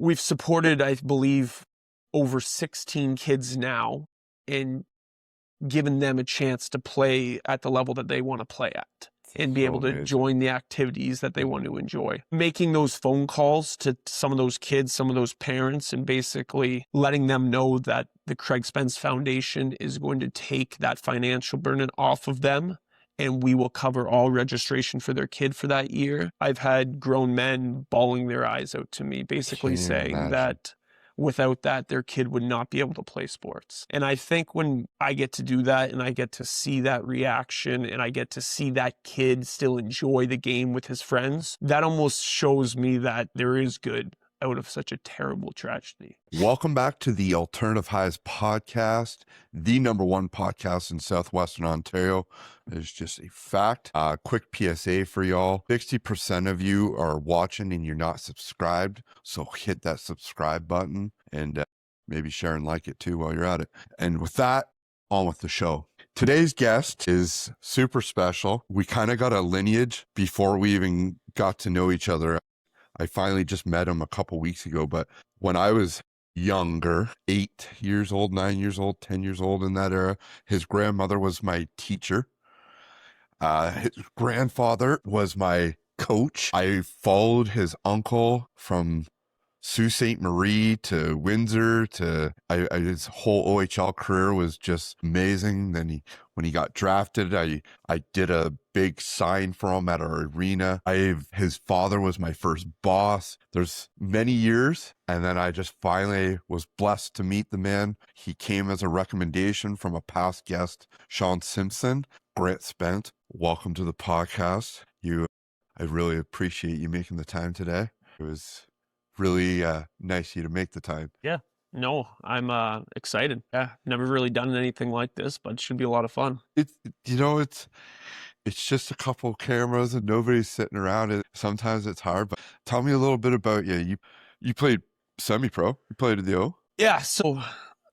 we've supported, I believe, over 16 kids now and given them a chance to play at the level that they want to play at and be able to join the activities that they want to enjoy. Making those phone calls to some of those kids, some of those parents, and basically letting them know that the Craig Spence Foundation is going to take that financial burden off of them, and we will cover all registration for their kid for that year. I've had grown men bawling their eyes out to me, basically saying that without that, their kid would not be able to play sports. And I think when I get to do that and I get to see that reaction and I get to see that kid still enjoy the game with his friends, that almost shows me that there is good out of such a terrible tragedy. Welcome back to the Alternative Highs podcast, the #1 podcast in Southwestern Ontario. It's just a fact. Quick PSA for y'all. 60% of you are watching and you're not subscribed. So hit that subscribe button and maybe share and like it too while you're at it. And with that, on with the show. Today's guest is super special. We kind of got a lineage before we even got to know each other. I finally just met him a couple weeks ago, but when I was younger, 8 years old, 9 years old, 10 years old, in that era, his grandmother was my teacher. His grandfather was my coach. I followed his uncle from Sault Ste. Marie to Windsor to his whole OHL career was just amazing. Then when he got drafted, I did a big sign for him at our arena. His father was my first boss. There's many years, and then I just finally was blessed to meet the man. He came as a recommendation from a past guest, Sean Simpson. Grant Spence, welcome to the podcast. I really appreciate you making the time today. It was really nice of you to make the time. Yeah, no, I'm excited. Yeah, never really done anything like this, but it should be a lot of fun. It's just a couple cameras and nobody's sitting around. Sometimes it's hard, but tell me a little bit about you. You played semi-pro. You played at the O. Yeah, so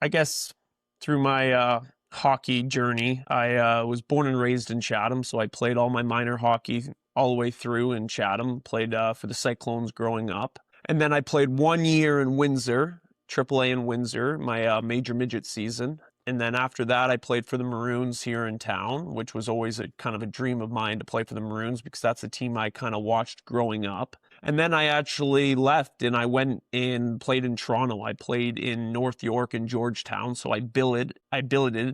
I guess through my hockey journey, I was born and raised in Chatham, so I played all my minor hockey all the way through in Chatham. Played for the Cyclones growing up. And then I played 1 year in Windsor, AAA in Windsor, my major midget season. And then after that, I played for the Maroons here in town, which was always a kind of a dream of mine to play for the Maroons because that's a team I kind of watched growing up. And then I actually left and I went and played in Toronto. I played in North York and Georgetown. So I billeted.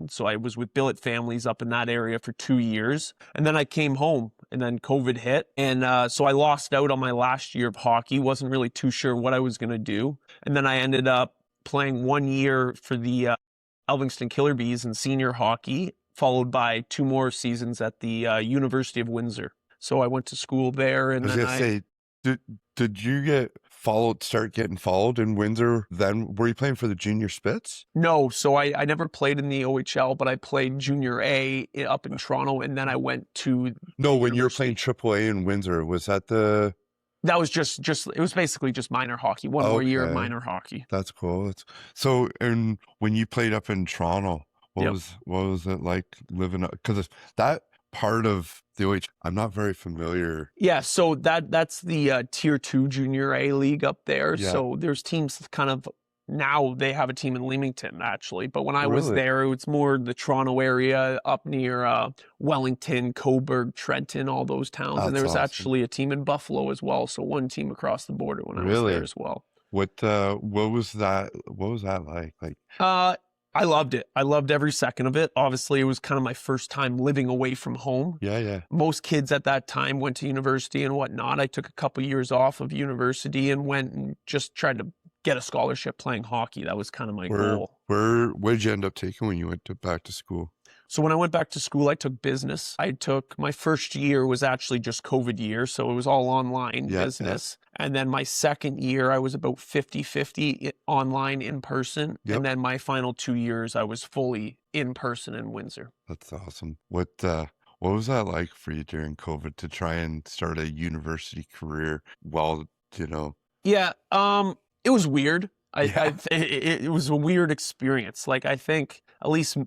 So I was with billet families up in that area for 2 years. And then I came home and then COVID hit. And so I lost out on my last year of hockey. Wasn't really too sure what I was going to do. And then I ended up playing 1 year for the Elvingston Killer Bees in senior hockey, followed by 2 more seasons at the University of Windsor. So I went to school there. And did you start getting followed in Windsor then? Were you playing for the junior Spits? No, so I never played in the OHL, but I played junior A up in Toronto, and then I went to No, when you were playing AAA in Windsor, was that the... That was just it was basically just minor hockey, one more year of minor hockey. That's cool. So, and when you played up in Toronto, what was it like living up? Because that part of the OH, I'm not very familiar. Yeah, so that's the Tier 2 Junior A league up there. Yeah. So there's teams kind of, now they have a team in Leamington, actually. But when I was there, it's more the Toronto area, up near Wellington, Cobourg, Trenton, all those towns. And there was actually a team in Buffalo as well. So one team across the border when I was there as well. What was that? What was that like? I loved it. I loved every second of it. Obviously, it was kind of my first time living away from home. Yeah. Most kids at that time went to university and whatnot. I took a couple years off of university and went and just tried to get a scholarship playing hockey. That was kind of my goal. What did you end up taking when you went back to school? So when I went back to school, I took business. My first year was actually just COVID year, so it was all online business. Yeah. And then my second year, I was about 50-50 online, in person. Yep. And then my final 2 years, I was fully in person in Windsor. That's awesome. What was that like for you during COVID to try and start a university career while, Yeah, it was weird. It was a weird experience. Like, I think, at least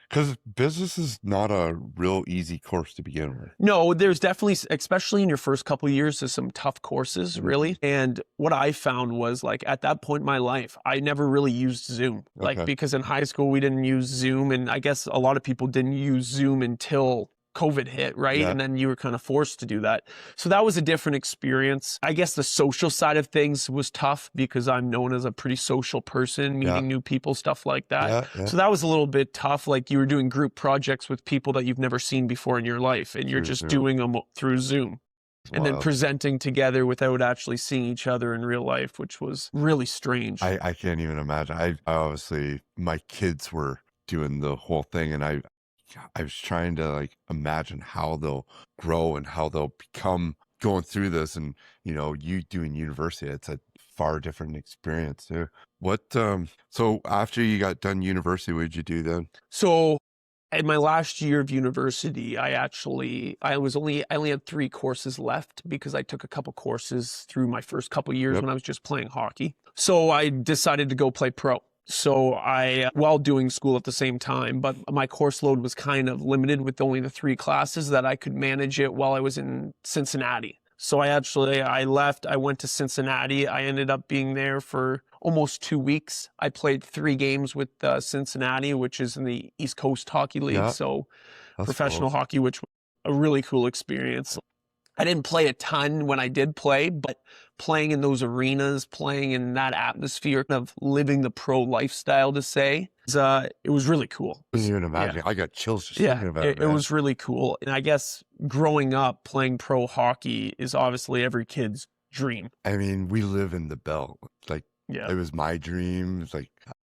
Because business is not a real easy course to begin with. No, there's definitely, especially in your first couple of years, there's some tough courses, really. And what I found was like at that point in my life, I never really used Zoom. Like Okay. because in high school we didn't use Zoom, and I guess a lot of people didn't use Zoom until COVID hit, right? Yeah. And then you were kind of forced to do that. So that was a different experience. I guess the social side of things was tough because I'm known as a pretty social person, meeting new people, stuff like that. Yeah. So that was a little bit tough. Like you were doing group projects with people that you've never seen before in your life, and you're Through just Zoom. doing them through Zoom. And then Wild. presenting together without actually seeing each other in real life, which was really strange. I can't even imagine. I obviously, my kids were doing the whole thing, and I was trying to like imagine how they'll grow and how they'll become going through this. And you doing university, it's a far different experience too. What so after you got done university, what did you do then? So in my last year of university, I only had 3 courses left because I took a couple courses through my first couple years Yep. when I was just playing hockey. So I decided to go play pro. So while doing school at the same time, but my course load was kind of limited with only the 3 classes that I could manage it while I was in Cincinnati. So I left, I went to Cincinnati. I ended up being there for almost 2 weeks. I played 3 games with Cincinnati, which is in the East Coast Hockey League. Yeah, So that's professional cool. hockey, which was a really cool experience. I didn't play a ton when I did play, but playing in those arenas, playing in that atmosphere of living the pro lifestyle, to say, it was really cool. I couldn't even imagine. I got chills just Yeah, thinking about it, it man. was really cool. And I guess growing up playing pro hockey is obviously every kid's dream. I mean, we live in the belt. Like, Yeah. it was my dream. It's like,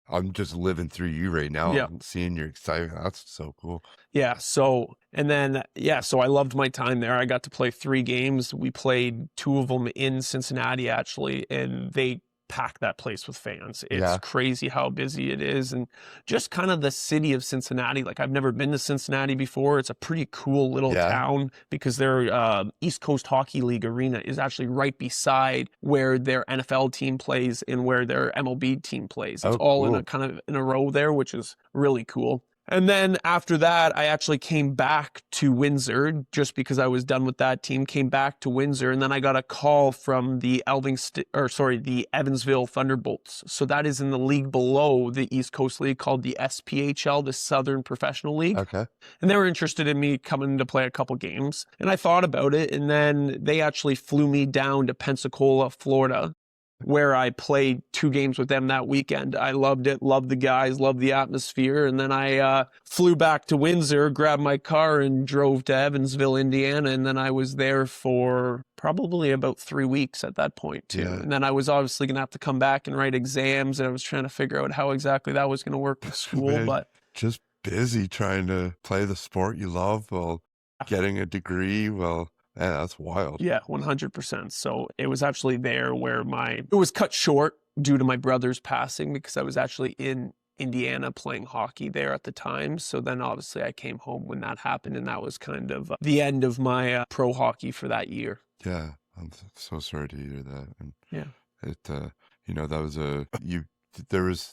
I'm just living through you right now Yeah. and seeing your excitement. That's so cool. Yeah. So I loved my time there. I got to play 3 games. We played 2 of them in Cincinnati, actually, and they packed that place with fans. It's Yeah. crazy how busy it is. And just kind of the city of Cincinnati. Like, I've never been to Cincinnati before. It's a pretty cool little Yeah. town because their East Coast Hockey League arena is actually right beside where their NFL team plays and where their MLB team plays. It's Oh, all in cool. a kind of in a row there, which is really cool. And then after that, I actually came back to Windsor just because I was done with that team, came back to Windsor, and then I got a call from the the Evansville Thunderbolts. So that is in the league below the East Coast League called the SPHL, the Southern Professional League. Okay. And they were interested in me coming to play a couple games. And I thought about it, and then they actually flew me down to Pensacola, Florida, where I played 2 games with them that weekend. I loved it, loved the guys, loved the atmosphere. And then I flew back to Windsor, grabbed my car and drove to Evansville, Indiana. And then I was there for probably about 3 weeks at that point too. Yeah. And then I was obviously going to have to come back and write exams. And I was trying to figure out how exactly that was going to work with school. Man, But just busy trying to play the sport you love while getting a degree. Well, man, that's wild. yeah, 100%. So it was actually there where it was cut short due to my brother's passing because I was actually in Indiana playing hockey there at the time. So then obviously I came home when that happened, and that was kind of the end of my pro hockey for that year. Yeah, I'm so sorry to hear that. And Yeah. it, that was you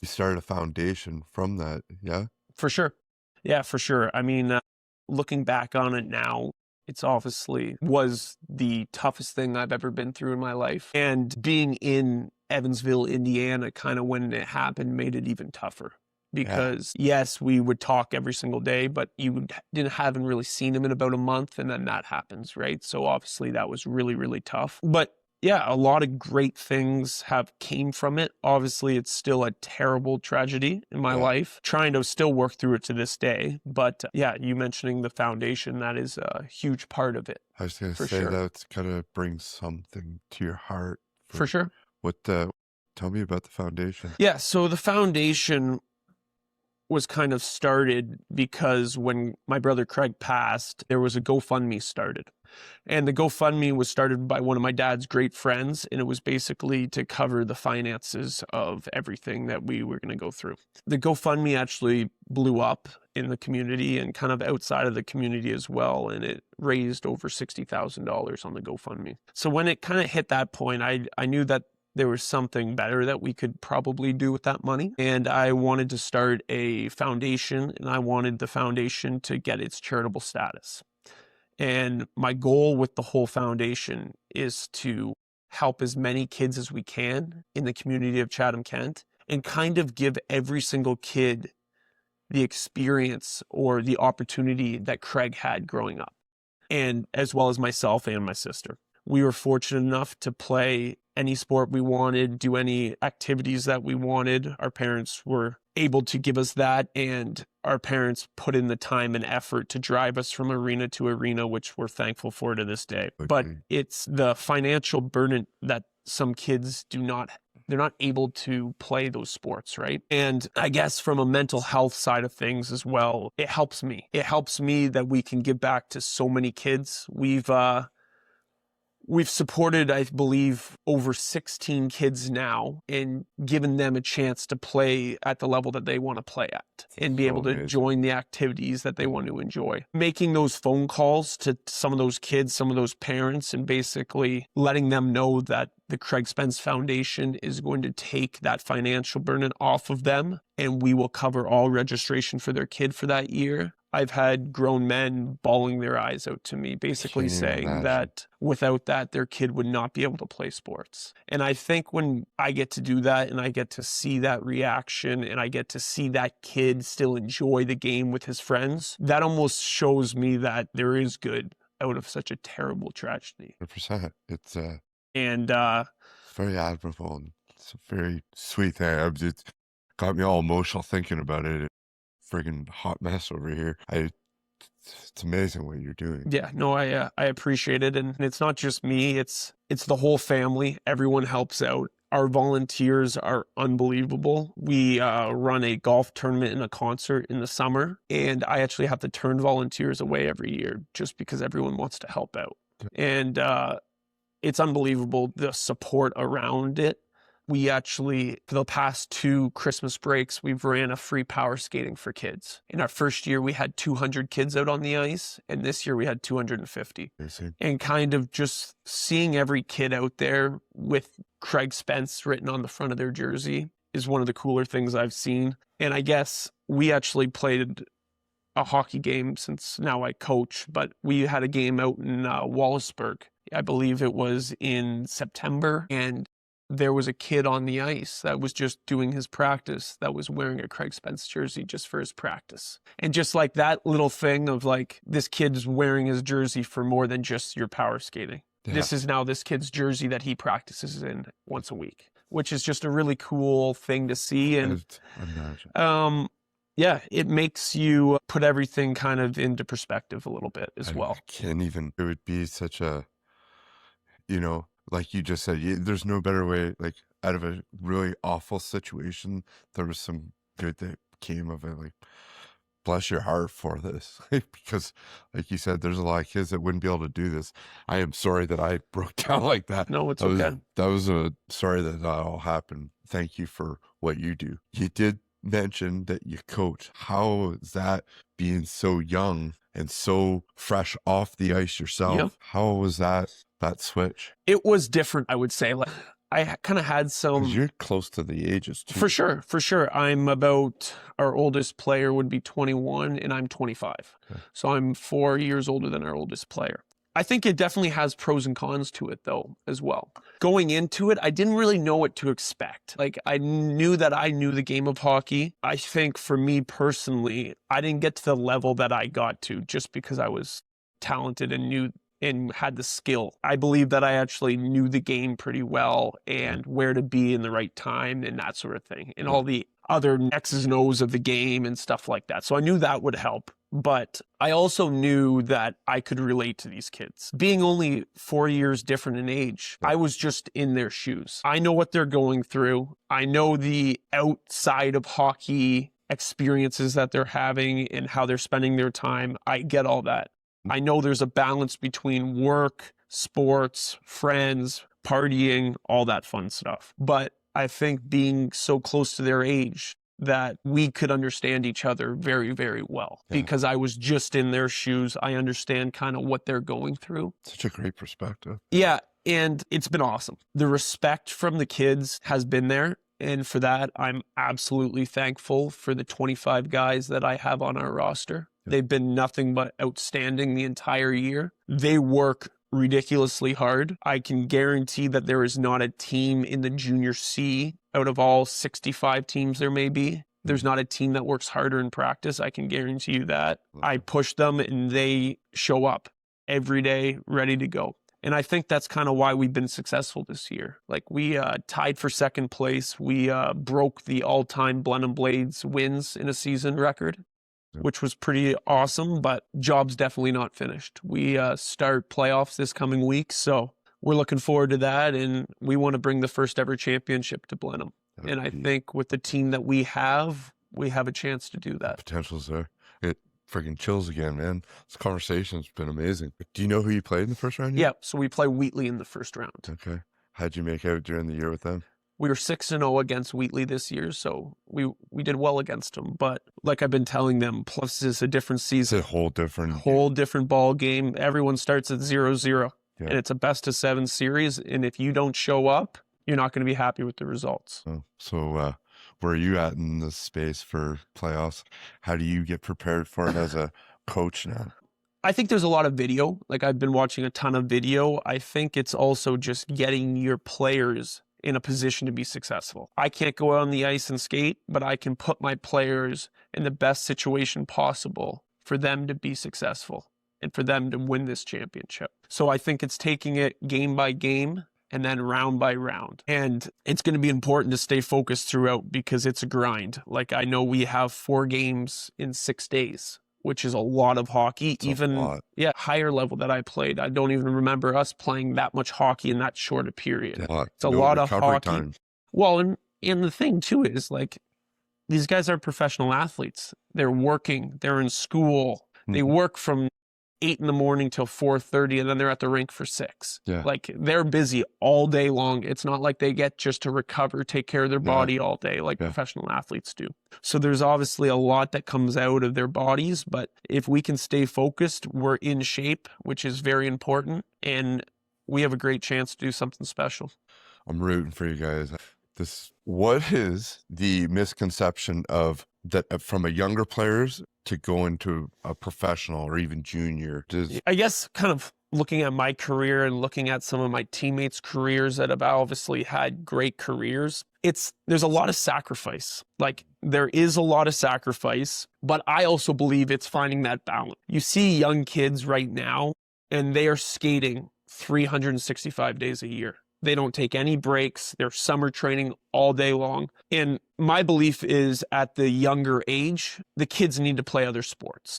started a foundation from that. Yeah. For sure. Yeah, for sure. I mean, looking back on it now, it's obviously was the toughest thing I've ever been through in my life. And being in Evansville, Indiana, kind of when it happened made it even tougher. Because yes, we would talk every single day, but haven't really seen him in about a month, and then that happens, right? So obviously that was really, really tough. But yeah, a lot of great things have came from it. Obviously, it's still a terrible tragedy in my life. Trying to still work through it to this day. But yeah, you mentioning the foundation, that is a huge part of it. I was going to For say sure. that kind of brings something to your heart. For sure. Tell me about the foundation. Yeah, so the foundation was kind of started because when my brother Craig passed, there was a GoFundMe started. And the GoFundMe was started by one of my dad's great friends, and it was basically to cover the finances of everything that we were going to go through. The GoFundMe actually blew up in the community and kind of outside of the community as well, and it raised over $60,000 on the GoFundMe. So when it kind of hit that point, I knew that there was something better that we could probably do with that money. And I wanted to start a foundation, and I wanted the foundation to get its charitable status. And my goal with the whole foundation is to help as many kids as we can in the community of Chatham-Kent and kind of give every single kid the experience or the opportunity that Craig had growing up, and as well as myself and my sister. We were fortunate enough to play any sport we wanted, do any activities that we wanted. Our parents were able to give us that, and our parents put in the time and effort to drive us from arena to arena, which we're thankful for to this day. Okay. But it's the financial burden that some kids they're not able to play those sports, right? And I guess from a mental health side of things as well, it helps me. It helps me that we can give back to so many kids. We've supported, I believe, over 16 kids now and given them a chance to play at the level that they want to play at and be able to join the activities that they want to enjoy. Making those phone calls to some of those kids, some of those parents, and basically letting them know that the Craig Spence Foundation is going to take that financial burden off of them, and we will cover all registration for their kid for that year. I've had grown men bawling their eyes out to me, basically saying that without that, their kid would not be able to play sports. And I think when I get to do that and I get to see that reaction and I get to see that kid still enjoy the game with his friends, that almost shows me that there is good out of such a terrible tragedy. 100%. It's and very admirable, and it's a very sweet thing. It got me all emotional thinking about it. Friggin' hot mess over here. It's amazing what you're doing. Yeah, no, I appreciate it, and it's not just me. It's the whole family. Everyone helps out. Our volunteers are unbelievable. We run a golf tournament and a concert in the summer, and I actually have to turn volunteers away every year just because everyone wants to help out. And it's unbelievable, the support around it. We actually, for the past 2 Christmas breaks, we've ran a free power skating for kids. In our first year, we had 200 kids out on the ice, and this year we had 250. And kind of just seeing every kid out there with Craig Spence written on the front of their jersey is one of the cooler things I've seen. And I guess we actually played a hockey game since now I coach, but we had a game out in Wallaceburg. I believe it was in September, and there was a kid on the ice that was just doing his practice that was wearing a Craig Spence jersey just for his practice. And just like that little thing of like, this kid's wearing his jersey for more than just your power skating. Yeah. This is now this kid's jersey that he practices in once a week, which is just a really cool thing to see. And yeah, it makes you put everything kind of into perspective a little bit as well. Can't even, it would be such a, like you just said, there's no better way, like out of a really awful situation, there was some good that came of it. Like, bless your heart for this. Because like you said, there's a lot of kids that wouldn't be able to do this. I am sorry that I broke down like that. No, it's okay. That was sorry that all happened. Thank you for what you do. You did mention that you coach. How is that, being so young and so fresh off the ice yourself? Yep. How was that switch? It was different, I would say. Like, I kind of had some... 'Cause you're close to the ages too. For sure. I'm about, our oldest player would be 21 and I'm 25. Okay. So I'm 4 years older than our oldest player. I think it definitely has pros and cons to it though, as well. Going into it, I didn't really know what to expect. Like, I knew that I knew the game of hockey. I think for me personally, I didn't get to the level that I got to just because I was talented and knew and had the skill. I believe that I actually knew the game pretty well and where to be in the right time and that sort of thing, and all the other X's and O's of the game and stuff like that. So I knew that would help. But I also knew that I could relate to these kids. Being only 4 years different in age, I was just in their shoes. I know what they're going through. I know the outside of hockey experiences that they're having and how they're spending their time. I get all that. I know there's a balance between work, sports, friends, partying, all that fun stuff. But I think being so close to their age, that we could understand each other very, very well. Yeah. Because I was just in their shoes. I understand kind of what they're going through. Such a great perspective. Yeah. And it's been awesome. The respect from the kids has been there. And for that, I'm absolutely thankful for the 25 guys that I have on our roster. They've been nothing but outstanding the entire year. They work ridiculously hard. I can guarantee that there is not a team in the junior C out of all 65 teams there may be. There's not a team that works harder in practice. I can guarantee you that. I push them and they show up every day ready to go. And I think that's kind of why we've been successful this year. Like we tied for second place. We broke the all-time Blenheim Blades wins in a season record, which was pretty awesome, but job's definitely not finished. We start playoffs this coming week, so we're looking forward to that, and we want to bring the first ever championship to Blenheim. And I think with the team that we have a chance to do that. Potential's there. It freaking chills again, man. This conversation's been amazing. Do you know who you played in the first round? Yeah, so we play Wheatley in the first round. Okay. How'd you make out during the year with them? We were 6-0 against Wheatley this year, so we did well against them. But like I've been telling them, plus is a different season. It's a whole different ball game. Everyone starts at 0-0, and it's a best-of-7 series. And if you don't show up, you're not going to be happy with the results. So where are you at in the space for playoffs? How do you get prepared for it as a coach now? I think there's a lot of video. Like I've been watching a ton of video. I think it's also just getting your players in a position to be successful. I can't go out on the ice and skate, but I can put my players in the best situation possible for them to be successful and for them to win this championship. So I think it's taking it game by game and then round by round. And it's going to be important to stay focused throughout because it's a grind. Like I know we have 4 games in 6 days, which is a lot of hockey. Higher level that I played. I don't even remember us playing that much hockey in that short a period. It's a lot of hockey. Time. Well, and the thing too is like, these guys are professional athletes. They're working, they're in school. They work from 8 in the morning till 4:30, and then they're at the rink for 6. Like they're busy all day long. It's not like they get just to recover, take care of their body all day like professional athletes do. So there's obviously a lot that comes out of their bodies, but if we can stay focused, we're in shape, which is very important, and we have a great chance to do something special. I'm rooting for you guys. What is the misconception of that from a younger players to go into a professional or even junior? I guess kind of looking at my career and looking at some of my teammates' careers that have obviously had great careers, there's a lot of sacrifice. Like there is a lot of sacrifice, but I also believe it's finding that balance. You see young kids right now, and they are skating 365 days a year. They don't take any breaks. They're summer training all day long. And my belief is at the younger age, the kids need to play other sports.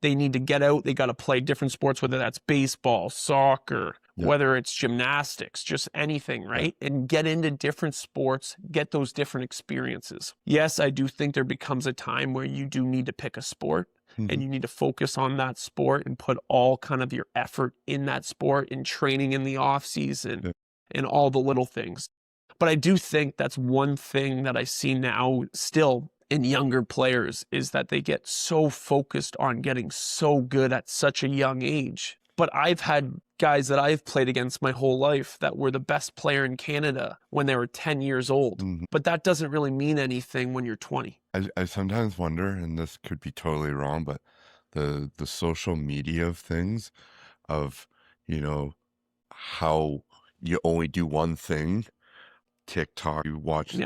They need to get out. They got to play different sports, whether that's baseball, soccer, whether it's gymnastics, just anything, right? And get into different sports, get those different experiences. Yes, I do think there becomes a time where you do need to pick a sport. And you need to focus on that sport and put all kind of your effort in that sport and training in the off season. And all the little things. But I do think that's one thing that I see now still in younger players is that they get so focused on getting so good at such a young age. But I've had guys that I've played against my whole life that were the best player in Canada when they were 10 years old. But that doesn't really mean anything when you're 20. I sometimes wonder, and this could be totally wrong, but the social media of things of, how you only do one thing. TikTok, you watch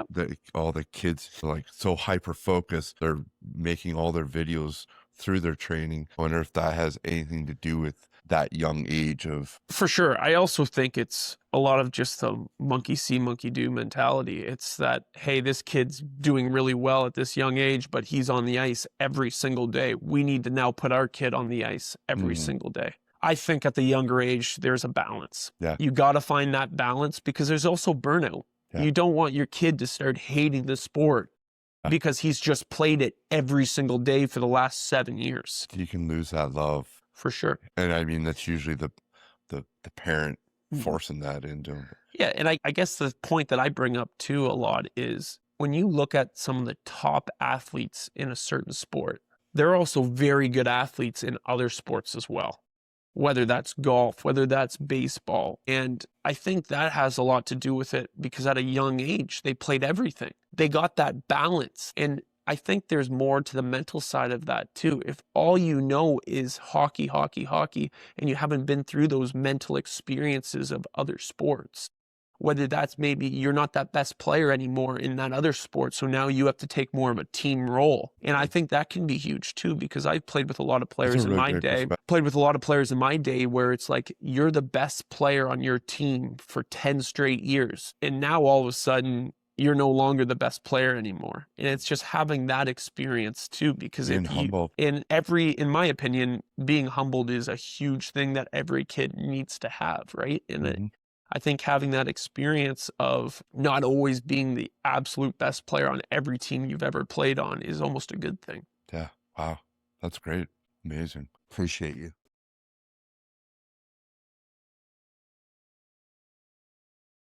all the kids like so hyper focused. They're making all their videos through their training. I wonder if that has anything to do with that young age of. For sure. I also think it's a lot of just the monkey see, monkey do mentality. It's that, hey, this kid's doing really well at this young age, but he's on the ice every single day. We need to now put our kid on the ice every single day. I think at the younger age, there's a balance. You got to find that balance because there's also burnout. You don't want your kid to start hating the sport because he's just played it every single day for the last 7 years. You can lose that love. For sure. And I mean, that's usually the parent forcing that into him. Yeah, and I guess the point that I bring up too a lot is when you look at some of the top athletes in a certain sport, they're also very good athletes in other sports as well. whether that's golf, whether that's baseball. And I think that has a lot to do with it because at a young age, they played everything. They got that balance. And I think there's more to the mental side of that too. If all you know is hockey, hockey, hockey, and you haven't been through those mental experiences of other sports, whether that's maybe you're not that best player anymore in that other sport, so now you have to take more of a team role. And I think that can be huge too, because I've played with a lot of That's players a in really my great day, where it's like you're the best player on your team for 10 straight years. And now all of a sudden, you're no longer the best player anymore. And it's just having that experience too, because Being if you, humble. in my opinion, being humbled is a huge thing that every kid needs to have, right? And I think having that experience of not always being the absolute best player on every team you've ever played on is almost a good thing. Yeah. Wow. That's great. Amazing. Appreciate you.